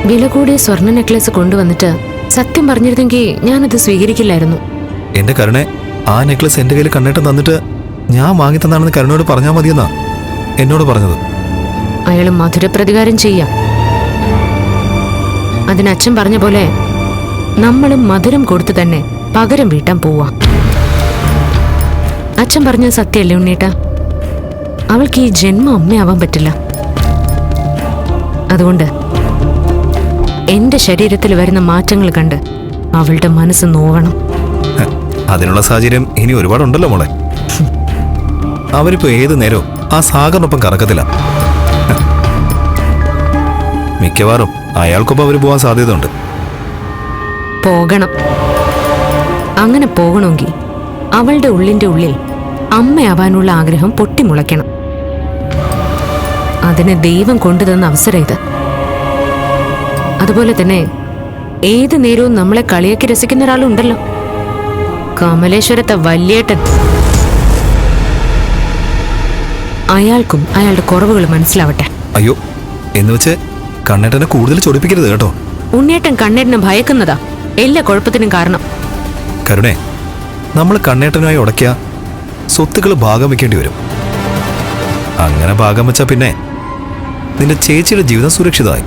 വില കൂടിയ സ്വർണ്ണ നെക്ലേസ് കൊണ്ടുവന്നിട്ട് സത്യം പറഞ്ഞിരുന്നെങ്കിൽ ഞാനത് സ്വീകരിക്കില്ലായിരുന്നു. എന്റെ കരുണെ, ആ നെക്ലസ് എന്റെ കയ്യിൽ കണ്ണേട്ടൻ തന്നിട്ട് ഞാൻ വാങ്ങി തന്നാണെന്ന് കരുണയോട് പറഞ്ഞാൽ മതിയെന്നാ എന്നോട് പറഞ്ഞത്. അയാൾ മധുരപ്രതികാരം ചെയ്യാം. അതിനച്ഛൻ പറഞ്ഞ പോലെ നമ്മളും മധുരം കൊടുത്തു തന്നെ പകരം വീട്ടാൻ പോവാ. അച്ഛൻ പറഞ്ഞത് സത്യമല്ലേ ഉണ്ണീട്ട? അവൾക്ക് ഈ ജന്മം അമ്മയാവാൻ പറ്റില്ല. അതുകൊണ്ട് എന്റെ ശരീരത്തിൽ വരുന്ന മാറ്റങ്ങൾ കണ്ട് അവളുടെ മനസ്സ് നോവണം. അതിനുള്ള സാഹചര്യം ഇനി ഒരുപാടുണ്ടല്ലോ മോളെ. അവരിപ്പോ ഏത് നേരവും ആ സാഗറിനൊപ്പം കറക്കത്തില്ല. മിക്കവാറും അയാൾക്കൊപ്പം അവർ പോകാൻ സാധ്യതയുണ്ട്. പോകണം. അങ്ങനെ പോകണമെങ്കിൽ അവളുടെ ഉള്ളിന്റെ ഉള്ളിൽ അമ്മയാവാനുള്ള ആഗ്രഹം പൊട്ടിമുളയ്ക്കണം. അതിന് ദൈവം കൊണ്ടുതന്ന അവസരം ഇത്. അതുപോലെ തന്നെ ഏത് നേരവും നമ്മളെ കളിയാക്കി രസിക്കുന്ന ഒരാളുണ്ടല്ലോ, കമലേശ്വരത്തെ വല്യേട്ടൻ. അയാൾക്കും അയാളുടെ കുറവുകൾ മനസ്സിലാവട്ടെ. അയ്യോ, എന്ന് വെച്ച് കണ്ണേട്ടനെ കൂടുതൽ ചൊടിപ്പിക്കരുത് കേട്ടോ. ഉണ്ണേട്ടൻ കണ്ണേട്ടനെ ഭയക്കുന്നതാ എല്ലാ കുഴപ്പത്തിനും കാരണം. കരുണേ, നമ്മൾ കണ്ണേട്ടനുമായി ഉടക്കിയ സ്വത്തുക്കൾ ഭാഗം വെക്കേണ്ടി വരും. അങ്ങനെ ഭാഗം വെച്ചാ പിന്നെ നിന്റെ ചേച്ചിയുടെ ജീവിതം സുരക്ഷിതമായി.